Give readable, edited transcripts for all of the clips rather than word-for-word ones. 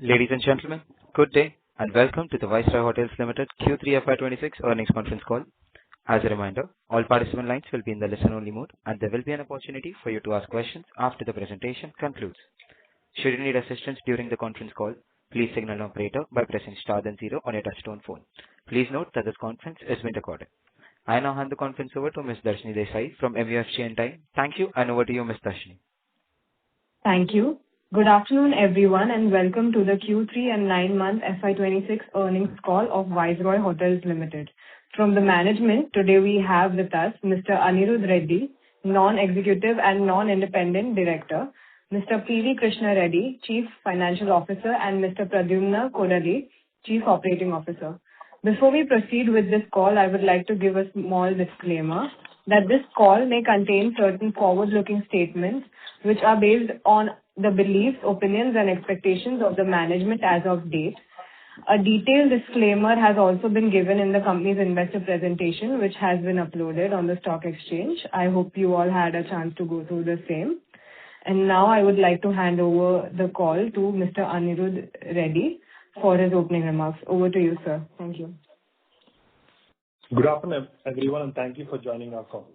Ladies and gentlemen, good day, and welcome to the Viceroy Hotels Limited Q3 FY26 earnings conference call. As a reminder, all participant lines will be in the listen-only mode, and there will be an opportunity for you to ask questions after the presentation concludes. Should you need assistance during the conference call, please signal an operator by pressing star then zero on your touchtone phone. Please note that this conference is being recorded. I now hand the conference over to Ms. Darshini Desai from MUFG Time. Thank you, and over to you, Ms. Darshini. Thank you. Good afternoon, everyone, and welcome to the Q3 and 9-month FY26 earnings call of Viceroy Hotels Limited. From the management, today we have with us Mr. Anirudh Reddy, Non-Executive and Non-Independent Director, Mr. P.V. Krishna Reddy, Chief Financial Officer, and Mr. Pradyumna Kodali, Chief Operating Officer. Before we proceed with this call, I would like to give a small disclaimer that this call may contain certain forward-looking statements which are based on the beliefs, opinions, and expectations of the management as of date. A detailed disclaimer has also been given in the company's investor presentation, which has been uploaded on the stock exchange. I hope you all had a chance to go through the same. And now I would like to hand over the call to Mr. Anirudh Reddy for his opening remarks. Over to you, sir. Thank you. Good afternoon, everyone, and thank you for joining our call.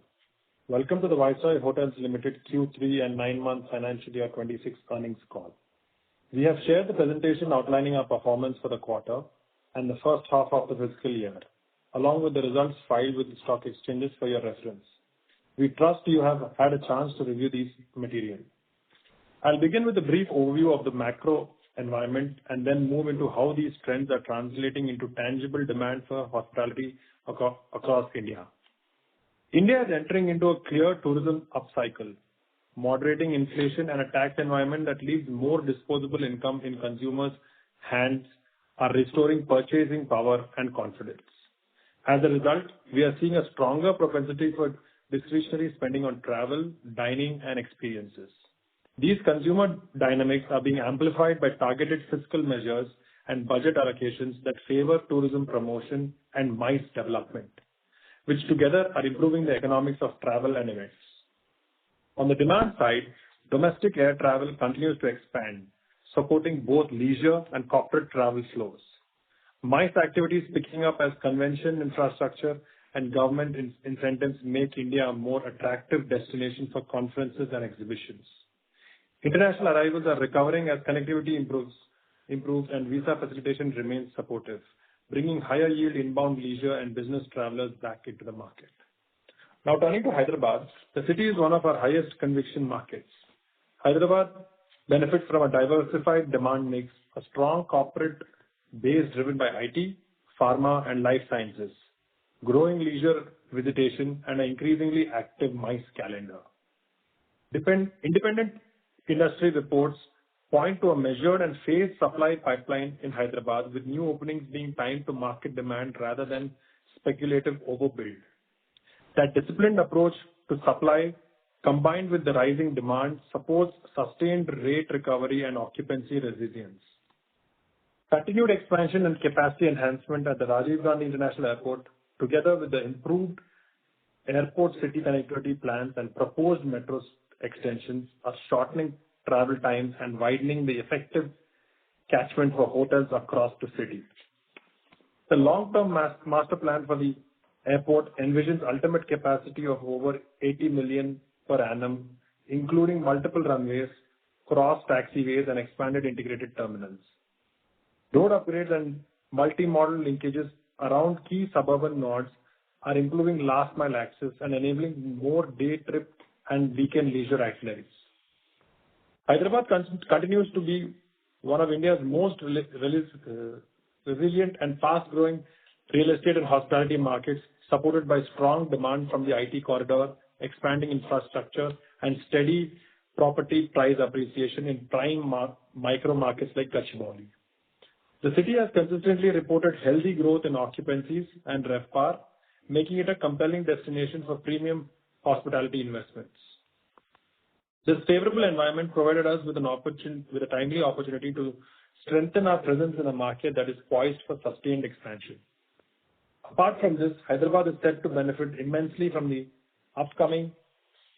Welcome to the Viceroy Hotels Limited Q3 and 9-month financial year 26 earnings call. We have shared the presentation outlining our performance for the quarter and the first half of the fiscal year, along with the results filed with the stock exchanges for your reference. We trust you have had a chance to review these material. I'll begin with a brief overview of the macro environment and then move into how these trends are translating into tangible demand for hospitality across India. India is entering into a clear tourism upcycle, moderating inflation and a tax environment that leaves more disposable income in consumers' hands are restoring purchasing power and confidence. As a result, we are seeing a stronger propensity for discretionary spending on travel, dining, and experiences. These consumer dynamics are being amplified by targeted fiscal measures and budget allocations that favor tourism promotion and MICE development, which together are improving the economics of travel and events. On the demand side, domestic air travel continues to expand, supporting both leisure and corporate travel flows. MICE activities picking up as convention infrastructure and government incentives make India a more attractive destination for conferences and exhibitions. International arrivals are recovering as connectivity improves and visa facilitation remains supportive, bringing higher yield inbound leisure and business travelers back into the market. Now turning to Hyderabad, the city is one of our highest conviction markets. Hyderabad benefits from a diversified demand mix, a strong corporate base driven by IT, pharma, and life sciences, growing leisure visitation, and an increasingly active MICE calendar. Independent industry reports point to a measured and phased supply pipeline in Hyderabad, with new openings being timed to market demand rather than speculative overbuild. That disciplined approach to supply, combined with the rising demand, supports sustained rate recovery and occupancy resilience. Continued expansion and capacity enhancement at the Rajiv Gandhi International Airport, together with the improved airport city connectivity plans and proposed metro extensions, are shortening travel times and widening the effective catchment for hotels across the city. The long-term master plan for the airport envisions ultimate capacity of over 80 million per annum, including multiple runways, cross taxiways, and expanded integrated terminals. Road upgrades and multi-modal linkages around key suburban nodes are improving last-mile access and enabling more day trip and weekend leisure itineraries. Hyderabad continues to be one of India's most resilient and fast-growing real estate and hospitality markets, supported by strong demand from the IT corridor, expanding infrastructure, and steady property price appreciation in prime micro markets like Gachibowli. The city has consistently reported healthy growth in occupancies and RevPAR, making it a compelling destination for premium hospitality investments. This favorable environment provided us with a timely opportunity to strengthen our presence in a market that is poised for sustained expansion. Apart from this, Hyderabad is set to benefit immensely from the upcoming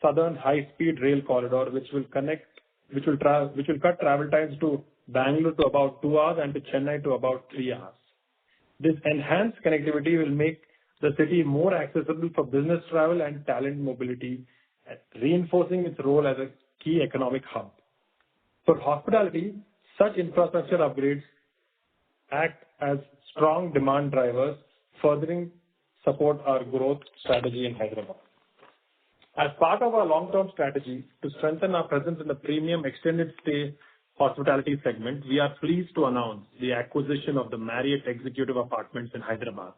Southern High-Speed Rail Corridor, which will cut travel times to Bangalore to about 2 hours, and to Chennai to about 3 hours. This enhanced connectivity will make the city more accessible for business travel and talent mobility, reinforcing its role as a key economic hub. For hospitality, such infrastructure upgrades act as strong demand drivers, furthering support our growth strategy in Hyderabad. As part of our long-term strategy to strengthen our presence in the premium extended stay hospitality segment, we are pleased to announce the acquisition of the Marriott Executive Apartments in Hyderabad.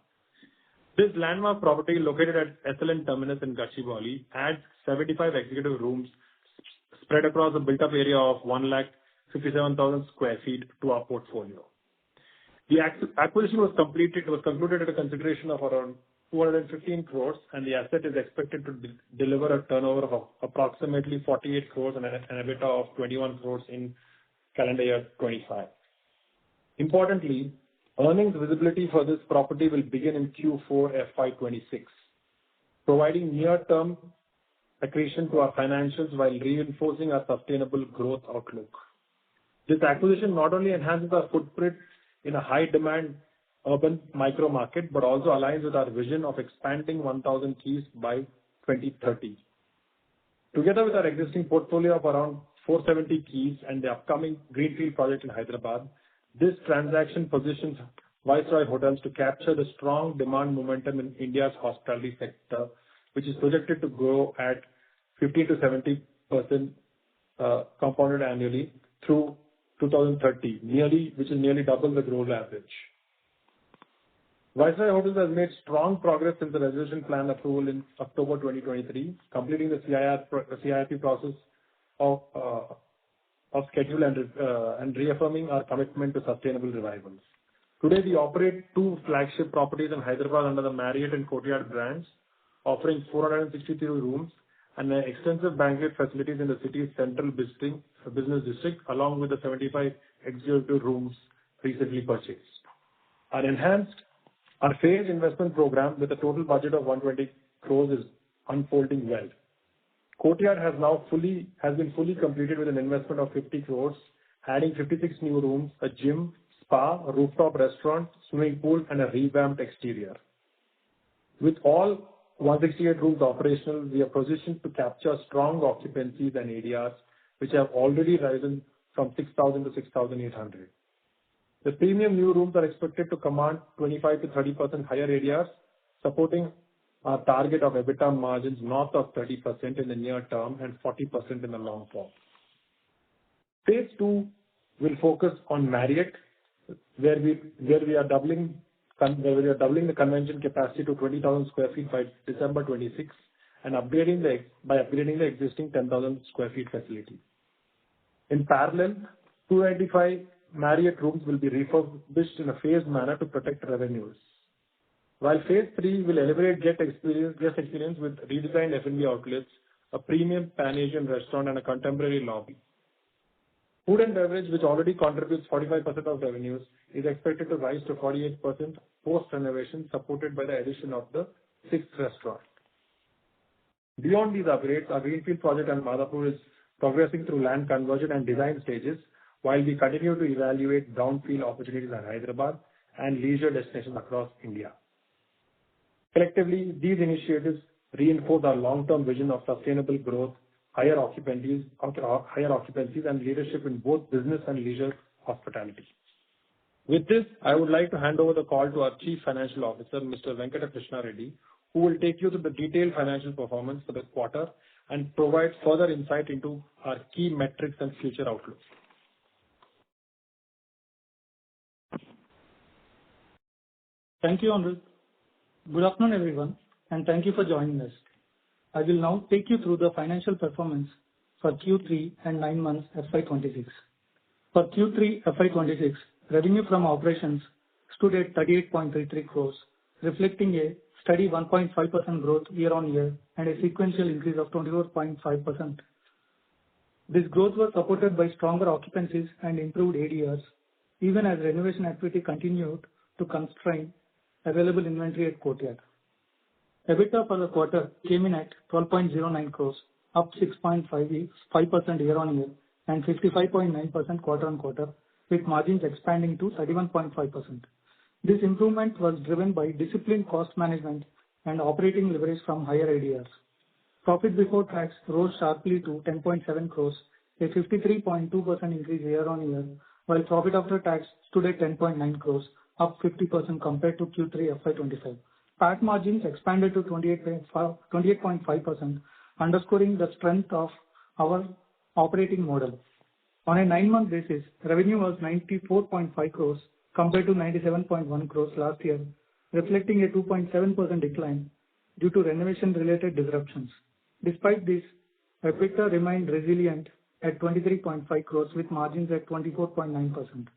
This landmark property located at SLN Terminus in Gachibowli adds 75 executive rooms spread across a built-up area of 157,000 square feet to our portfolio. The acquisition was concluded at a consideration of around 215 crores, and the asset is expected to deliver a turnover of approximately 48 crores and an EBITDA of 21 crores in calendar year 25. Importantly, earnings visibility for this property will begin in Q4 FY26, providing near-term accretion to our financials while reinforcing our sustainable growth outlook. This acquisition not only enhances our footprint in a high-demand urban micro market, but also aligns with our vision of expanding 1,000 keys by 2030. Together with our existing portfolio of around 470 keys and the upcoming greenfield project in Hyderabad, this transaction positions Viceroy Hotels to capture the strong demand momentum in India's hospitality sector, which is projected to grow at 50 to 70% compounded annually through 2030, which is nearly double the global average. Viceroy Hotels has made strong progress since the resolution plan approval in October 2023, completing the CIRP process of schedule and reaffirming our commitment to sustainable revivals. Today, we operate 2 flagship properties in Hyderabad under the Marriott and Courtyard brands, offering 463 rooms and extensive banquet facilities in the city's central business district, along with the 75 executive rooms recently purchased. Our phased investment program with a total budget of 120 crores is unfolding well. Courtyard has been fully completed with an investment of 50 crores, adding 56 new rooms, a gym, spa, a rooftop restaurant, swimming pool, and a revamped exterior. With all 168 rooms operational, we are positioned to capture strong occupancies and ADRs, which have already risen from 6,000 to 6,800. The premium new rooms are expected to command 25 to 30% higher ADRs, supporting our target of EBITDA margins north of 30% in the near term and 40% in the long term. Phase 2 will focus on Marriott, where we are doubling the convention capacity to 20,000 square feet by December 26 and upgrading the existing 10,000 square feet facility. In parallel, 295 Marriott rooms will be refurbished in a phased manner to protect revenues, while Phase 3 will elevate guest experience with redesigned F&B outlets, a premium Pan-Asian restaurant, and a contemporary lobby. Food and beverage, which already contributes 45% of revenues, is expected to rise to 48% post-renovation, supported by the addition of the 6th restaurant. Beyond these upgrades, our greenfield project in Madhapur is progressing through land conversion and design stages, while we continue to evaluate brownfield opportunities in Hyderabad and leisure destinations across India. Collectively, these initiatives reinforce our long-term vision of sustainable growth, higher occupancies, and leadership in both business and leisure hospitality. With this, I would like to hand over the call to our Chief Financial Officer, Mr. Venkata Krishna Reddy, who will take you through the detailed financial performance for the quarter and provide further insight into our key metrics and future outlook. Thank you, Amrit. Good afternoon, everyone, and thank you for joining us. I will now take you through the financial performance for Q3 and 9 months FY26. For Q3 FY26, revenue from operations stood at 38.33 crores, reflecting a steady 1.5% growth year-on-year and a sequential increase of 24.5%. This growth was supported by stronger occupancies and improved ADRs, even as renovation activity continued to constrain available inventory at Courtyard. EBITDA for the quarter came in at 12.09 crores, up 6.5% year-on-year and 55.9% quarter-on-quarter, with margins expanding to 31.5%. This improvement was driven by disciplined cost management and operating leverage from higher ADRs. Profit before tax rose sharply to 10.7 crores, a 53.2% increase year-on-year, while profit after tax stood at 10.9 crores, up 50% compared to Q3 FY25. PAT margins expanded to 28.5%, underscoring the strength of our operating model. On a 9-month basis, revenue was 94.5 crores compared to 97.1 crores last year, reflecting a 2.7% decline due to renovation-related disruptions. Despite this, EBITDA remained resilient at 23.5 crores with margins at 24.9%.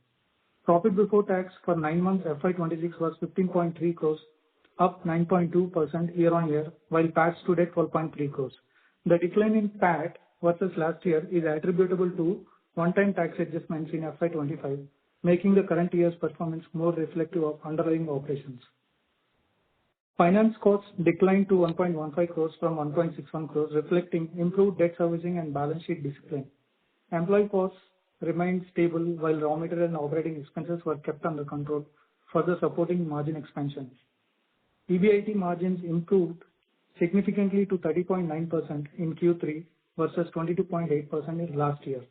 Profit before tax for 9 months FY26 was 15.3 crores, up 9.2% year-on-year, while PAT stood at 12.3 crores. The decline in PAT versus last year is attributable to one-time tax adjustments in FY25, making the current year's performance more reflective of underlying operations. Finance costs declined to 1.15 crores from 1.61 crores, reflecting improved debt servicing and balance sheet discipline. Employee costs remained stable while raw material and operating expenses were kept under control, further supporting margin expansion. EBIT margins improved significantly to 30.9% in Q3 versus 22.8% in last year,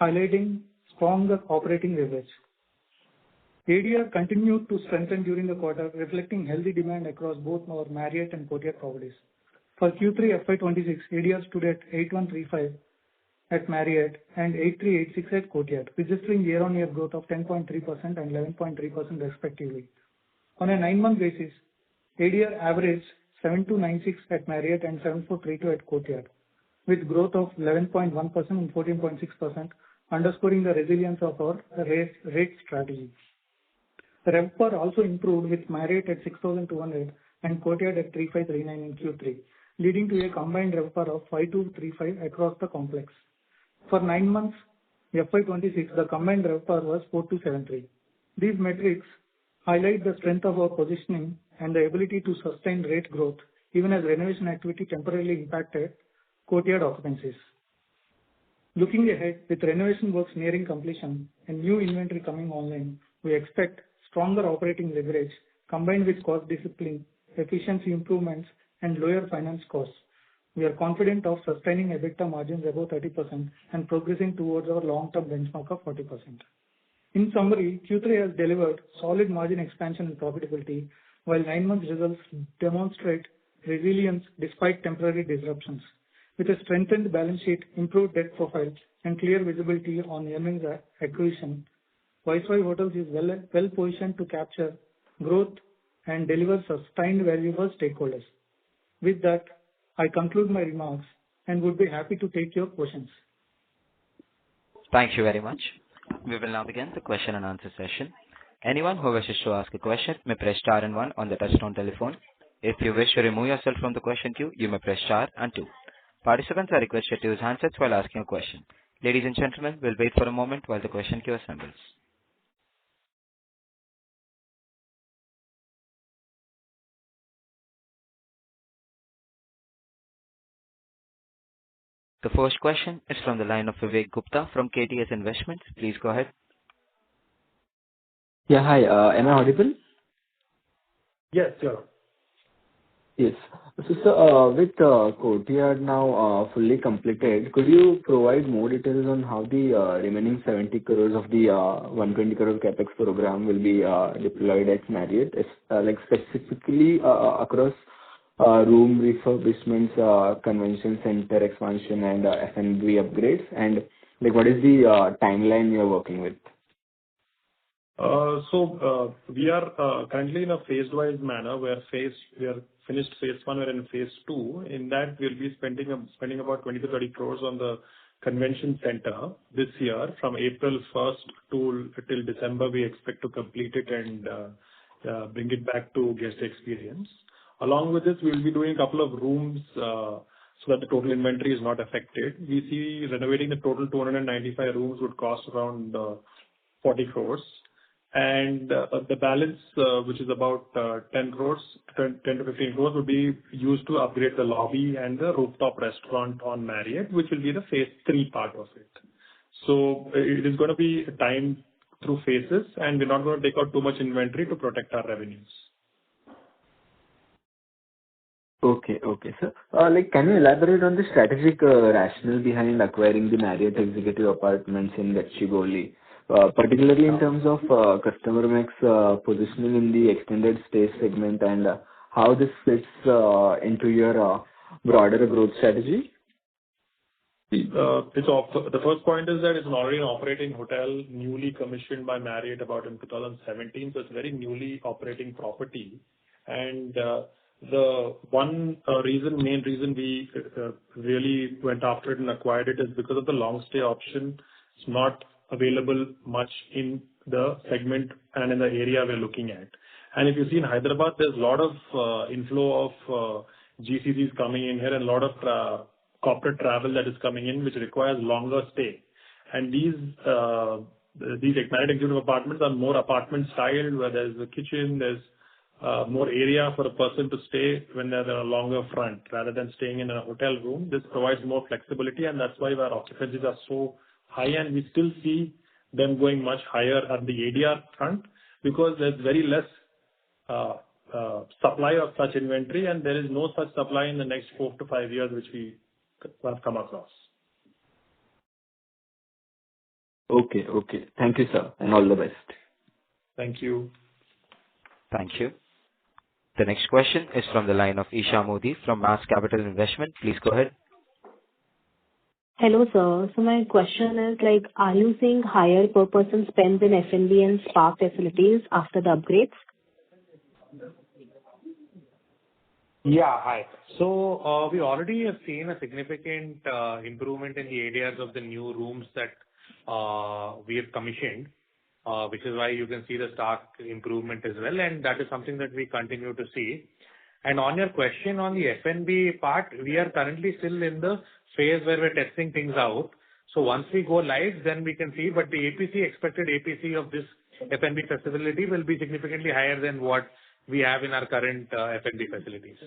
highlighting stronger operating leverage. ADR continued to strengthen during the quarter, reflecting healthy demand across both our Marriott and Courtyard properties. For Q3 FY26, ADR stood at 8135 at Marriott and 8386 at Courtyard, registering year-on-year growth of 10.3% and 11.3% respectively. On a 9-month basis, ADR averaged 7296 at Marriott and 7432 at Courtyard, with growth of 11.1% and 14.6%, underscoring the resilience of our rate strategy. The RevPAR also improved with Marriott at 6,200 and Courtyard at 3,539 in Q3, leading to a combined RevPAR of 5,235 across the complex. For 9 months FY26, the combined RevPAR was 4,273. These metrics highlight the strength of our positioning and the ability to sustain rate growth even as renovation activity temporarily impacted Courtyard occupancies. Looking ahead, with renovation works nearing completion and new inventory coming online, we expect stronger operating leverage combined with cost discipline, efficiency improvements, and lower finance costs. We are confident of sustaining EBITDA margins above 30% and progressing towards our long-term benchmark of 40%. In summary, Q3 has delivered solid margin expansion and profitability, while 9-month results demonstrate resilience despite temporary disruptions. With a strengthened balance sheet, improved debt profile, and clear visibility on earnings acquisition, Viceroy Hotels is well positioned to capture growth and deliver sustained value for stakeholders. With that, I conclude my remarks and would be happy to take your questions. Thank you very much. We will now begin the question and answer session. Anyone who wishes to ask a question may press star and 1 on the touchtone telephone. If you wish to remove yourself from the question queue, you may press star and 2. Participants are requested to use handsets while asking a question. Ladies and gentlemen, we'll wait for a moment while the question queue assembles. The first question is from the line of Vivek Gupta from KTS Investments. Please go ahead. Yeah, hi. Am I audible? Yes, sure. Yes. So, with Courtyard now fully completed, could you provide more details on how the remaining 70 crores of the 120 crore capex program will be deployed at Marriott, like specifically across room refurbishments, convention center expansion, and F&B upgrades, and like what is the timeline you're working with? We are currently in a phased-wise manner where we are finished phase 1, we're in phase 2. In that, we'll be spending about 20 to 30 crores on the convention center this year. From April 1st till December, we expect to complete it and bring it back to guest experience. Along with this, we'll be doing a couple of rooms so that the total inventory is not affected. We see renovating the total 295 rooms would cost around 40 crores. And the balance, which is about 10 to 15 crores, would be used to upgrade the lobby and the rooftop restaurant on Marriott, which will be the phase 3 part of it. So it is going to be timed through phases, and we're not going to take out too much inventory to protect our revenues. Okay, sir. Can you elaborate on the strategic rationale behind acquiring the Marriott executive apartments in Gachibowli, particularly in terms of customer mix, positioning in the extended stay segment, and how this fits into your broader growth strategy? The first point is that it's already an operating hotel, newly commissioned by Marriott about in 2017, so it's a very newly operating property. And the main reason we really went after it and acquired it is because of the long stay option. It's not available much in the segment and in the area we're looking at. And if you see in Hyderabad, there's a lot of inflow of GCCs coming in here and a lot of corporate travel that is coming in, which requires longer stay. And these Marriott executive apartments are more apartment style, where there's a kitchen, there's more area for a person to stay when they're a longer front rather than staying in a hotel room. This provides more flexibility, and that's why our occupancies are so high, and we still see them going much higher at the ADR front because there's very less supply of such inventory, and there is no such supply in the next 4 to 5 years, which we have come across. Okay. Thank you, sir, and all the best. Thank you. Thank you. The next question is from the line of Isha Modi from Mass Capital Investment. Please go ahead. Hello, sir. So my question is are you seeing higher per person spends in F&B and spa facilities after the upgrades? Yeah, hi. So we already have seen a significant improvement in the ADRs of the new rooms that we have commissioned, which is why you can see the stark improvement as well, and that is something that we continue to see. And on your question on the F&B part, we are currently still in the phase where we're testing things out. So once we go live, then we can see, but the expected APC of this F&B facility will be significantly higher than what we have in our current F&B facilities.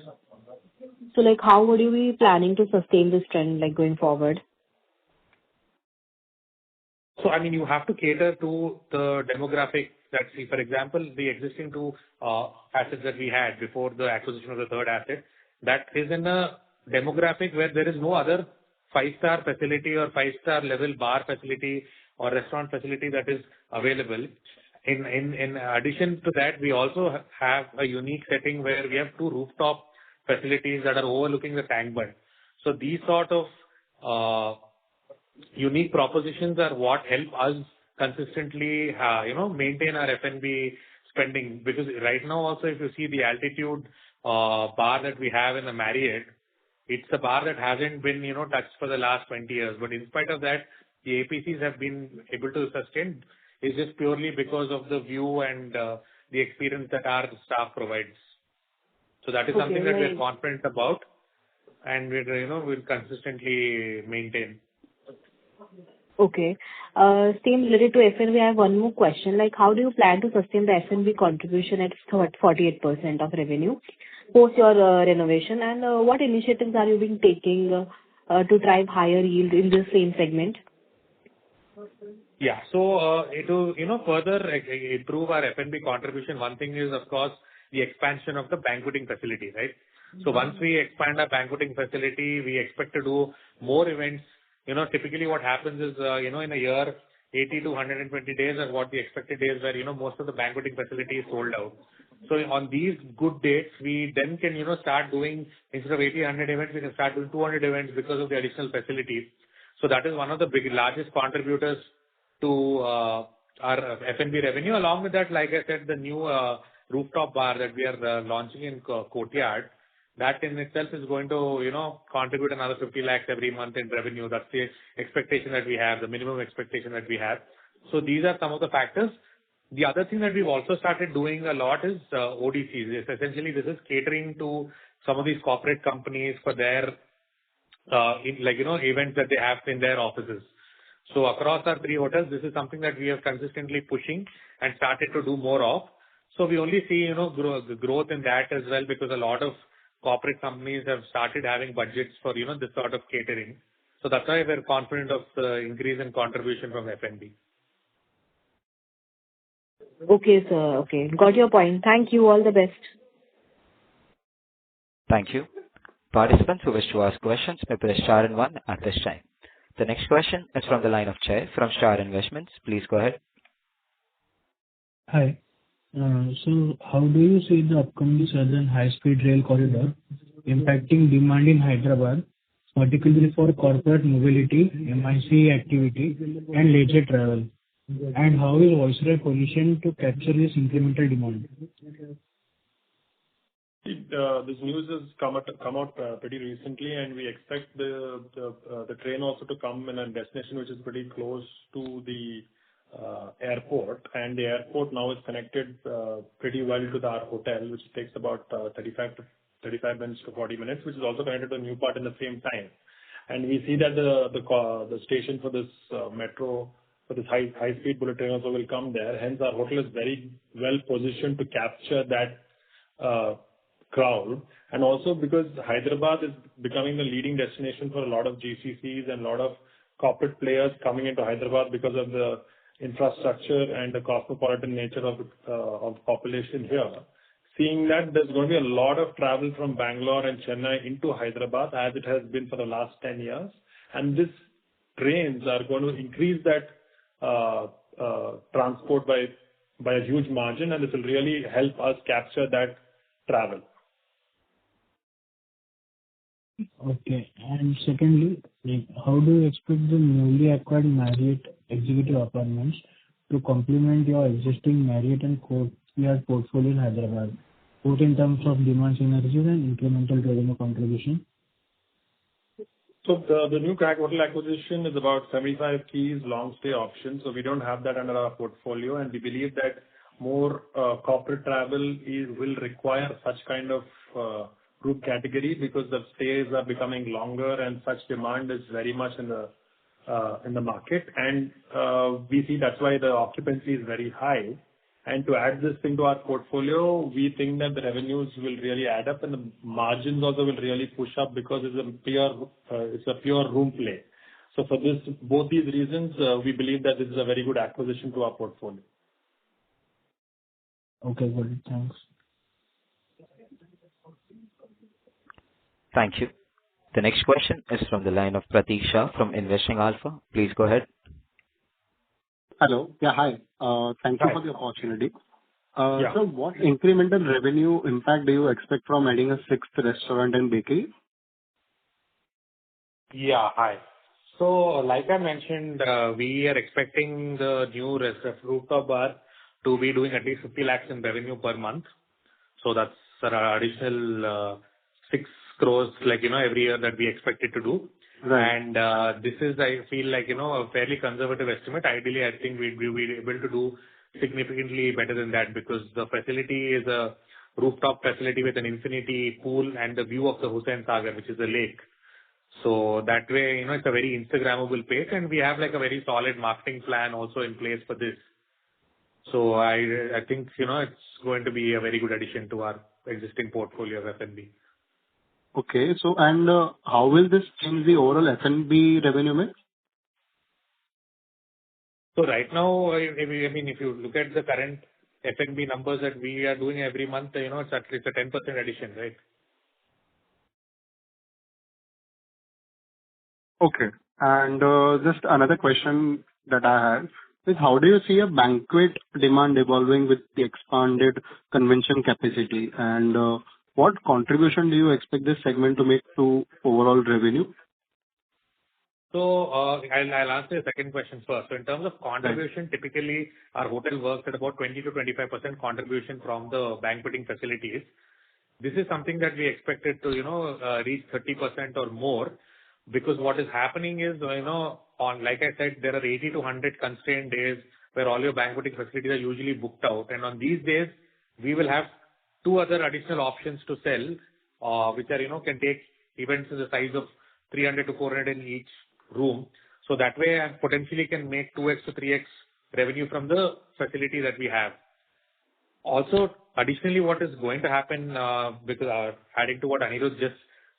So how would you be planning to sustain this trend going forward? So, I mean, you have to cater to the demographic that, see, for example, the existing two assets that we had before the acquisition of the third asset, that is in a demographic where there is no other 5-star facility or 5-star level bar facility or restaurant facility that is available. In addition to that, we also have a unique setting where we have 2 rooftop facilities that are overlooking the tank bund. So these sort of unique propositions are what help us consistently, maintain our F&B spending. Because right now also, if you see the altitude bar that we have in the Marriott, it's a bar that hasn't been, touched for the last 20 years. But in spite of that, the APCs have been able to sustain. It's just purely because of the view and the experience that our staff provides. So that is something that we're confident about, and we'll consistently maintain. Okay. Same related to F&B, I have one more question. How do you plan to sustain the F&B contribution at 48% of revenue post your renovation, and what initiatives are you being taking to drive higher yield in the same segment? Yeah. So to further improve our F&B contribution, one thing is, of course, the expansion of the banqueting facility, right? So once we expand our banqueting facility, we expect to do more events. Typically what happens is, in a year, 80 to 120 days are what the expected days where, most of the banqueting facility is sold out. So on these good dates, we then can, start doing, instead of 80, 100 events, we can start doing 200 events because of the additional facilities. So that is one of the largest contributors to our F&B revenue. Along with that, like I said, the new rooftop bar that we are launching in Courtyard, that in itself is going to, contribute another 50 lakhs every month in revenue. That's the expectation that we have, the minimum expectation that we have. So these are some of the factors. The other thing that we've also started doing a lot is ODCs. Essentially, this is catering to some of these corporate companies for their, events that they have in their offices. So across our 3 hotels, this is something that we are consistently pushing and started to do more of. So we only see, growth in that as well, because a lot of corporate companies have started having budgets for, this sort of catering. So that's why we're confident of the increase in contribution from F&B. Okay, sir. Okay. Got your point. Thank you. All the best. Thank you. Participants who wish to ask questions may press star and one at this time. The next question is from the line of Jay from Star Investments. Please go ahead. Hi. So how do you see the upcoming Southern High-Speed Rail Corridor impacting demand in Hyderabad, particularly for corporate mobility, MIC activity, and leisure travel? And how is Viceroy positioned to capture this incremental demand? This news has come out pretty recently, and we expect the train also to come in a destination which is pretty close to the airport. And the airport now is connected pretty well to our hotel, which takes about 35 minutes to 40 minutes, which is also connected to a new part in the same time. And we see that the station for this metro, for this high-speed bullet train also will come there. Hence, our hotel is very well positioned to capture that crowd. And also because Hyderabad is becoming the leading destination for a lot of GCCs and a lot of corporate players coming into Hyderabad because of the infrastructure and the cosmopolitan nature of population here. Seeing that there's going to be a lot of travel from Bangalore and Chennai into Hyderabad, as it has been for the last 10 years. And these trains are going to increase that transport by a huge margin, and this will really help us capture that travel. Okay. And secondly, how do you expect the newly acquired Marriott executive apartments to complement your existing Marriott and Courtyard portfolio in Hyderabad, both in terms of demand synergies and incremental revenue contribution? So the new hotel acquisition is about 75 keys, long stay options. So we don't have that under our portfolio, and we believe that more corporate travel will require such kind of group category because the stays are becoming longer and such demand is very much in the market. And we see that's why the occupancy is very high. And to add this thing to our portfolio, we think that the revenues will really add up and the margins also will really push up because it's a pure room play. So for both these reasons, we believe that this is a very good acquisition to our portfolio. Okay, good. Thanks. Thank you. The next question is from the line of Prateek Shah from Investing Alpha. Please go ahead. Hello. Yeah, hi. Thank you Hi. for the opportunity. Yeah. So what incremental revenue impact do you expect from adding a sixth restaurant and bakery? Yeah, hi. So like I mentioned, we are expecting the new rooftop bar to be doing at least 50 lakhs in revenue per month. So that's an additional 6 crores, every year that we expect it to do. Right. And this is, I feel like, a fairly conservative estimate. Ideally, I think we'd be able to do significantly better than that because the facility is a rooftop facility with an infinity pool and the view of the Hussain Sagar, which is a lake. So that way, it's a very Instagrammable place, and we have a very solid marketing plan also in place for this. So I think, it's going to be a very good addition to our existing portfolio of F&B. Okay. So, and how will this change the overall F&B revenue mix? So right now, if you look at the current F&B numbers that we are doing every month, it's at least a 10% addition, right? Okay. And just another question that I have is how do you see a banquet demand evolving with the expanded convention capacity? And what contribution do you expect this segment to make to overall revenue? So I'll answer the second question first. So in terms of contribution, typically our hotel works at about 20 to 25% contribution from the banqueting facilities. This is something that we expected to, reach 30% or more because what is happening is, like I said, there are 80 to 100 constrained days where all your banqueting facilities are usually booked out. And on these days, we will have 2 other additional options to sell, which are, can take events in the size of 300 to 400 in each room. So that way I potentially can make 2x to 3x revenue from the facility that we have. Also, additionally, what is going to happen, because adding to what Anirudh just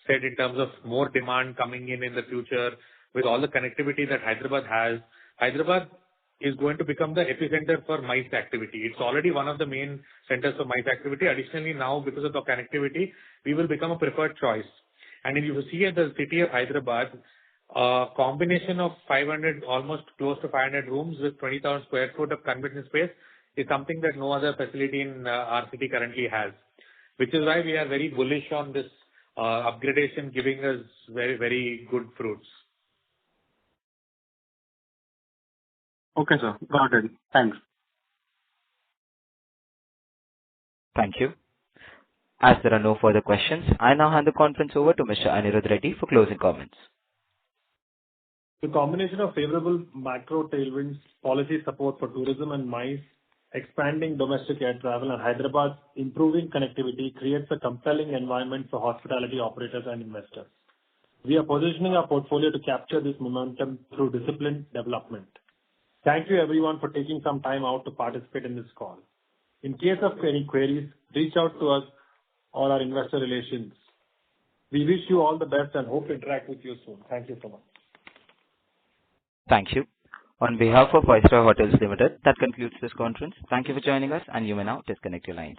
said in terms of more demand coming in the future with all the connectivity that Hyderabad has. Hyderabad is going to become the epicenter for MICE activity. It's already one of the main centers for MICE activity. Additionally, now because of the connectivity, we will become a preferred choice. And if you see at the city of Hyderabad, a combination of 500, almost close to 500 rooms with 20,000 square foot of convention space is something that no other facility in our city currently has, which is why we are very bullish on this upgradation giving us very, very good fruits. Okay, sir. Got it. Thanks. Thank you. As there are no further questions, I now hand the conference over to Mr. Anirudh Reddy for closing comments. The combination of favorable macro tailwinds, policy support for tourism and MICE, expanding domestic air travel, and Hyderabad's improving connectivity creates a compelling environment for hospitality operators and investors. We are positioning our portfolio to capture this momentum through disciplined development. Thank you everyone for taking some time out to participate in this call. In case of any queries, reach out to us or our investor relations. We wish you all the best and hope to interact with you soon. Thank you so much. Thank you. On behalf of Viceroy Hotels Limited, that concludes this conference. Thank you for joining us, and you may now disconnect your lines.